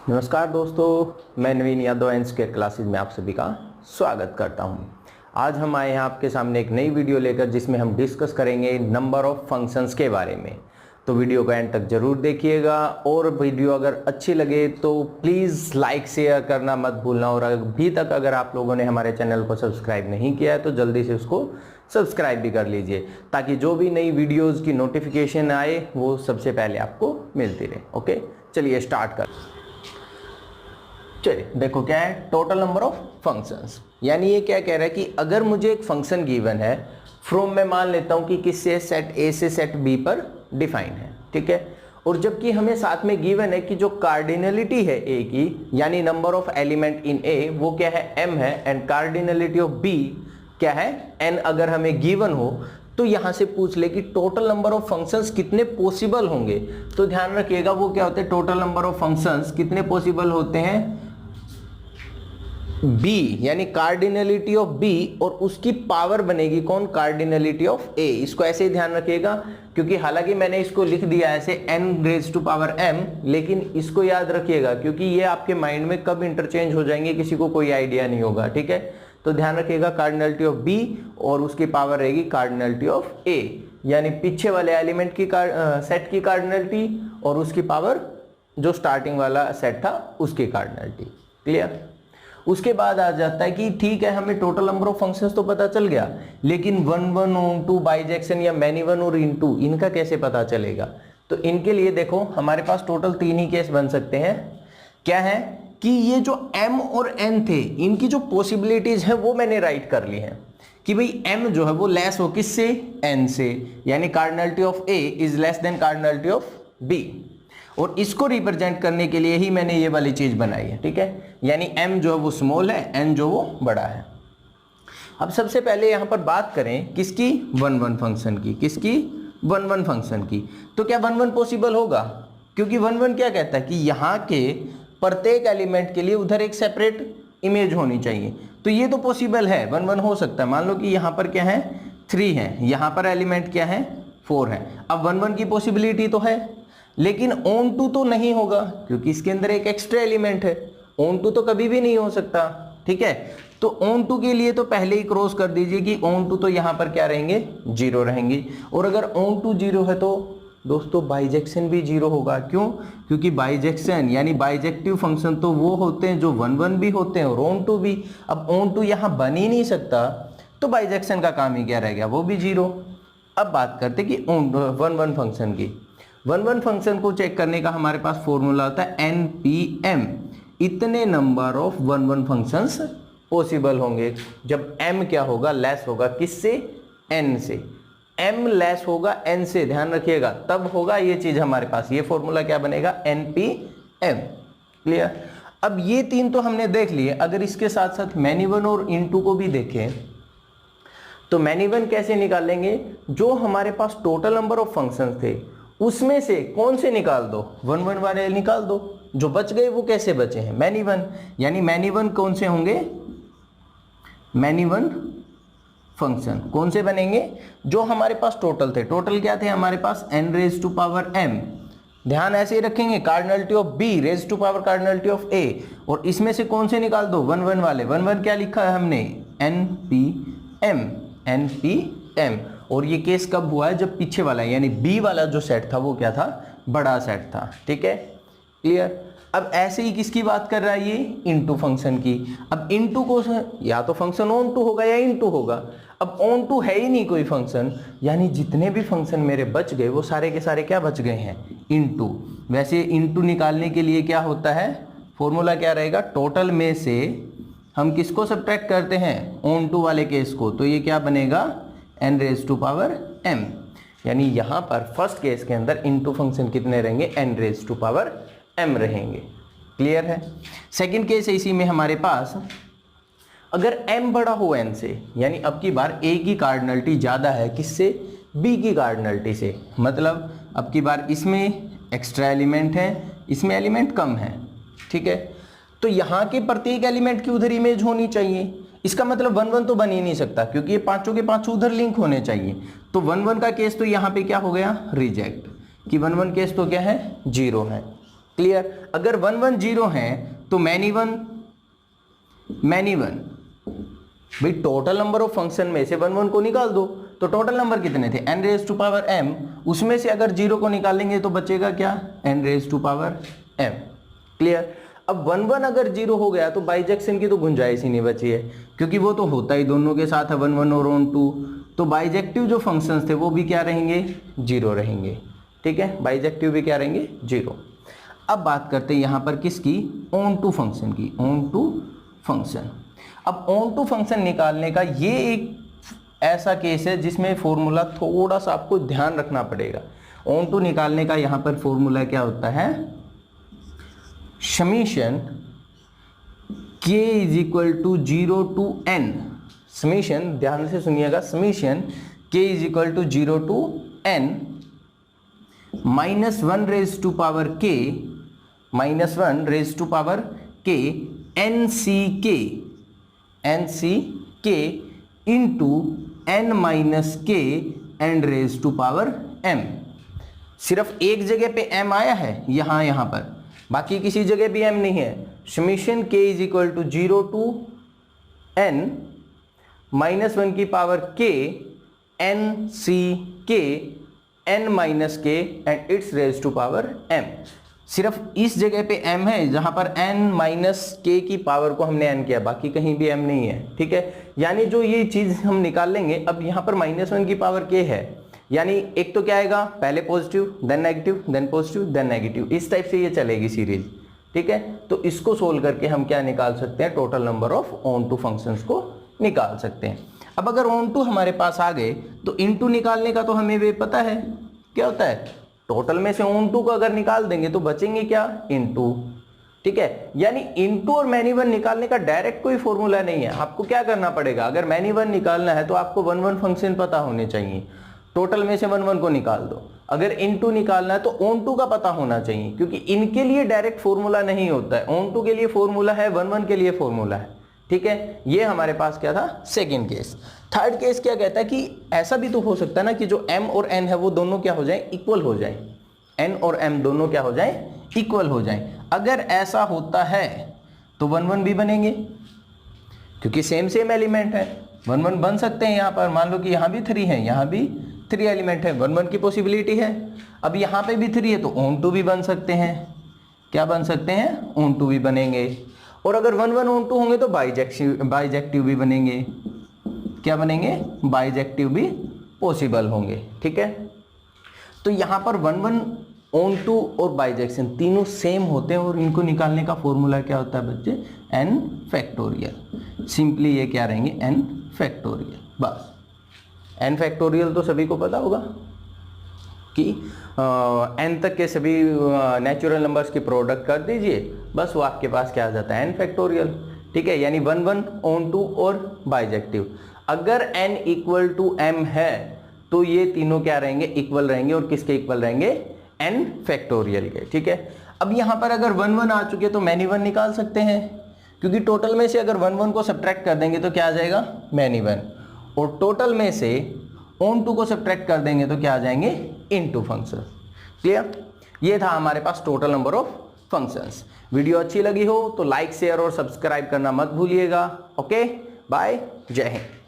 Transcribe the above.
नमस्कार दोस्तों, मैं नवीन यादव एंड स्केयर क्लासेज में आप सभी का स्वागत करता हूं। आज हम आए हैं आपके सामने एक नई वीडियो लेकर जिसमें हम डिस्कस करेंगे नंबर ऑफ फंक्शंस के बारे में। तो वीडियो को एंड तक जरूर देखिएगा और वीडियो अगर अच्छी लगे तो प्लीज़ लाइक शेयर करना मत भूलना। और अभी तक अगर आप लोगों ने हमारे चैनल को सब्सक्राइब नहीं किया है तो जल्दी से उसको सब्सक्राइब भी कर लीजिए ताकि जो भी नई वीडियोज़ की नोटिफिकेशन आए वो सबसे पहले आपको मिलती रहे। ओके, चलिए स्टार्ट कर। चलिए देखो क्या है, टोटल नंबर ऑफ फंक्शंस। यानी ये क्या कह रहा है कि अगर मुझे एक फंक्शन गिवन है फ्रॉम, मैं मान लेता हूं कि किससे, सेट ए से सेट बी पर डिफाइन है, ठीक है। और जबकि हमें साथ में गिवन है कि जो कार्डिनलिटी है ए की, यानी नंबर ऑफ एलिमेंट इन ए, वो क्या है, m है, एंड कार्डिनलिटी ऑफ b क्या है, n। अगर हमें गिवन हो तो यहां से पूछ ले कि टोटल नंबर ऑफ फंक्शंस कितने पॉसिबल होंगे। तो ध्यान रखिएगा वो क्या होते हैं, टोटल नंबर ऑफ फंक्शंस कितने पॉसिबल होते हैं, b, यानी कार्डिनलिटी ऑफ b और उसकी पावर बनेगी कौन, कार्डिनलिटी ऑफ a। इसको ऐसे ही ध्यान रखिएगा क्योंकि हालांकि मैंने इसको लिख दिया ऐसे n raise to power m, लेकिन इसको याद रखिएगा क्योंकि ये आपके माइंड में कब इंटरचेंज हो जाएंगे किसी को कोई आइडिया नहीं होगा, ठीक है। तो ध्यान रखिएगा कार्डिनलिटी ऑफ b और उसकी पावर रहेगी कार्डिनलिटी ऑफ a, यानी पीछे वाले एलिमेंट की सेट की कार्डिनलिटी और उसकी पावर जो स्टार्टिंग वाला सेट था उसकी कार्डिनलिटी। क्लियर। उसके बाद आ जाता है कि ठीक है, हमें टोटल नंबर ऑफ फंक्शंस तो पता चल गया, लेकिन one one on two, bijection या मैनी वन और इन टू, इनका कैसे पता चलेगा। तो इनके लिए देखो हमारे पास टोटल 3 ही केस बन सकते हैं। क्या है कि ये जो m और n थे इनकी जो पॉसिबिलिटीज है वो मैंने राइट कर ली है कि भाई m जो है वो लेस हो किससे, n से, यानी cardinality of a is less than cardinality of b। और इसको रिप्रेजेंट करने के लिए ही मैंने ये वाली चीज बनाई है, ठीक है। यानी m जो है वो स्मॉल है, n जो वो बड़ा है। अब सबसे पहले यहां पर बात करें किसकी, वन वन फंक्शन की। किसकी, वन वन फंक्शन की। तो क्या वन वन पॉसिबल होगा, क्योंकि वन वन क्या कहता है कि यहाँ के प्रत्येक एलिमेंट के लिए उधर एक सेपरेट इमेज होनी चाहिए। तो ये तो पॉसिबल है, वन वन हो सकता है। मान लो कि यहाँ पर क्या है, 3 है, यहाँ पर एलिमेंट क्या है, 4 है। अब वन वन की पॉसिबिलिटी तो है, लेकिन ऑन टू तो नहीं होगा क्योंकि इसके अंदर एक एक्स्ट्रा एलिमेंट है। ऑन टू तो कभी भी नहीं हो सकता, ठीक है। तो ऑन टू के लिए तो पहले ही क्रॉस कर दीजिए कि ऑन टू तो यहाँ पर क्या रहेंगे, 0 रहेंगे। और अगर ऑन टू 0 है तो दोस्तों बाइजेक्शन भी 0 होगा। क्यों, क्योंकि बाइजेक्शन यानी बाइजेक्टिव फंक्शन तो वो होते हैं जो वन वन भी होते हैं और ऑन टू भी। अब ऑन टू यहाँ बन ही नहीं सकता तो बाइजेक्शन का काम ही क्या रह गया, वो भी 0। अब बात करते कि वन वन फंक्शन की। वन वन फंक्शन को चेक करने का हमारे पास फॉर्मूला होता है NPM। इतने number of one one functions possible होंगे जब m क्या होगा, लेस होगा किससे, n से। m लेस होगा n से, ध्यान रखिएगा, तब होगा ये चीज हमारे पास। ये फॉर्मूला क्या बनेगा, NPM। क्लियर। अब ये 3 तो हमने देख लिए। अगर इसके साथ साथ मैनी वन और इनटू को भी देखें तो मैनी वन कैसे निकालेंगे, जो हमारे पास टोटल नंबर ऑफ फंक्शंस थे उसमें से कौन से निकाल दो, वन वन वाले निकाल दो। जो बच गए वो कैसे बचे हैं, मैनी वन। यानी मैनी वन कौन से होंगे, मैनी वन फंक्शन कौन से बनेंगे, जो हमारे पास टोटल थे। टोटल क्या थे हमारे पास, n raise to power m। ध्यान ऐसे ही रखेंगे, cardinality of b raise to power cardinality of a। और इसमें से कौन से निकाल दो, वन वन वाले। वन वन क्या लिखा है हमने, NPM, NPM। और ये केस कब हुआ है, जब पीछे वाला यानी b वाला जो सेट था वो क्या था, बड़ा सेट था, ठीक है। क्लियर। अब ऐसे ही किसकी बात कर रहा है ये, इनटू फंक्शन की। अब इनटू को या तो फंक्शन ऑन टू होगा या इनटू होगा। अब ऑन टू है ही नहीं कोई फंक्शन, यानी जितने भी फंक्शन मेरे बच गए वो सारे के सारे क्या बच गए हैं, इनटू। वैसे इनटू निकालने के लिए क्या होता है, फॉर्मूला क्या रहेगा, टोटल में से हम किसको सब्ट्रैक्ट करते हैं, ऑन टू वाले केस को। तो ये क्या बनेगा, n raise to power m। यानी यहां पर फर्स्ट केस के अंदर इनटू फंक्शन कितने रहेंगे, n raise to power m रहेंगे। क्लियर है। सेकंड केस इसी में हमारे पास, अगर m बड़ा हो n से, यानी अब की बार a की कार्डिनलिटी ज्यादा है किससे, b की कार्डिनलिटी से। मतलब अब की बार इसमें एक्स्ट्रा एलिमेंट है, इसमें एलिमेंट कम है, ठीक है। तो यहाँ के प्रत्येक एलिमेंट की उधर इमेज होनी चाहिए। इसका मतलब वन वन तो बन ही नहीं सकता क्योंकि ये पांचों के पांचों उधर लिंक होने चाहिए। तो वन वन का केस तो यहाँ पे क्या हो गया, रिजेक्ट, कि वन वन केस तो क्या है, 0 है। क्लियर। अगर 1 1 0 है तो मैनी वन भाई टोटल नंबर ऑफ फंक्शन में से 1 1 को निकाल दो, तो टोटल नंबर कितने थे n raise to power m, उसमें से अगर 0 को निकालेंगे तो बचेगा क्या n raise to power m। Clear. अब 1 1 अगर 0 हो गया तो बाइजेक्शन की तो गुंजाइश ही नहीं बची है, क्योंकि वो तो होता ही दोनों के साथ है 1 1 और ऑन टू, तो बाइजेक्टिव जो फंक्शंस थे वो भी क्या रहेंगे 0 रहेंगे। ठीक है, बाइजेक्टिव भी क्या रहेंगे 0। अब बात करते हैं यहाँ पर किसकी, ऑन टू फंक्शन की, ऑन टू फंक्शन। अब ऑन टू फंक्शन निकालने का ये एक ऐसा केस है जिसमें फॉर्मूला थोड़ा सा आपको ध्यान रखना पड़ेगा। ऑन टू निकालने का यहाँ पर फॉर्मूला क्या होता है, summation k is equal to 0 to n, summation ध्यान से सुनिएगा, summation k is equal to 0 to n minus 1 raise to power k, minus 1 raise to power k nck into n minus k and raise to power m। सिर्फ एक जगह पे m आया है यहाँ पर, बाकी किसी जगह भी m नहीं है। Summation k is equal to 0 to n minus 1 की power k nck n minus k and it's raise to power m। सिर्फ इस जगह पे m है जहां पर n माइनस k की पावर को हमने n किया, बाकी कहीं भी m नहीं है। ठीक है, यानी जो ये चीज हम निकाल लेंगे, अब यहाँ पर माइनस 1 की पावर k है, यानी एक तो क्या आएगा, पहले positive then negative then positive then negative, इस टाइप से ये चलेगी सीरीज। ठीक है, तो इसको सोल्व करके हम क्या निकाल सकते हैं, total number of onto functions को निकाल सकते हैं। अब अगर ऑन टू हमारे पास आ गए तो इनटू निकालने का तो हमें वे पता है क्या होता है, टोटल में से ऑन टू को अगर निकाल देंगे तो बचेंगे क्या इनटू। ठीक है, यानी इनटू और मैनी वन निकालने का डायरेक्ट कोई फॉर्मूला नहीं है। आपको क्या करना पड़ेगा, अगर मैनी वन निकालना है तो आपको 1 1 फंक्शन पता होने चाहिए, टोटल में से 1 1 को निकाल दो। अगर इनटू निकालना है तो ऑन टू का पता होना चाहिए, क्योंकि इनके लिए डायरेक्ट फॉर्मूला नहीं होता है, ऑन टू के लिए फॉर्मूला है, 1 1 के लिए फॉर्मूला है। ठीक है, ये हमारे पास क्या था सेकेंड केस। थर्ड केस क्या कहता है कि ऐसा भी तो हो सकता है ना कि जो m और n है वो दोनों क्या हो जाए, इक्वल हो जाए, n और m दोनों क्या हो जाए, इक्वल हो जाए। अगर ऐसा होता है तो 1 1 भी बनेंगे, क्योंकि सेम एलिमेंट है, 1 1 बन सकते हैं। यहाँ पर मान लो कि यहाँ भी 3 है, यहाँ भी 3 एलिमेंट है, 1 1 की पॉसिबिलिटी है। अब यहाँ पे भी 3 है तो ऑन टू भी बन सकते हैं, क्या बन सकते हैं, ऑन टू भी बनेंगे। और अगर 1 1 ऑन टू होंगे तो बाइजेक्टिव भी बनेंगे, क्या बनेंगे, बाइजेक्टिव भी पॉसिबल होंगे। ठीक है, तो यहाँ पर 1 1 ऑन टू और बाइजेक्शन तीनों सेम होते हैं और इनको निकालने का फॉर्मूला क्या होता है बच्चे, n फैक्टोरियल। सिंपली ये क्या रहेंगे, n फैक्टोरियल। बस n फैक्टोरियल तो सभी को पता होगा कि n तक के सभी नेचुरल नंबर्स की प्रोडक्ट कर दीजिए, बस वो आपके पास क्या आ जाता है, n फैक्टोरियल। ठीक है, यानी 1 1 ऑन टू और बाइजेक्टिव। अगर n इक्वल टू m है तो ये तीनों क्या रहेंगे, इक्वल रहेंगे, और किसके इक्वल रहेंगे, n फैक्टोरियल के। ठीक है, अब यहाँ पर अगर 1 1 आ चुके तो मैनी वन निकाल सकते हैं, क्योंकि टोटल में से अगर 1 1 को सब्ट्रैक्ट कर देंगे तो क्या आ जाएगा, मैनी वन, और टोटल में से ऑन टू को सब्ट्रैक्ट कर देंगे तो क्या आ जाएंगे, इनटू फंक्शन। क्लियर, ये था हमारे पास total number of functions. Video अच्छी लगी हो तो लाइक शेयर और सब्सक्राइब करना मत भूलिएगा। ओके, बाय, जय हिंद।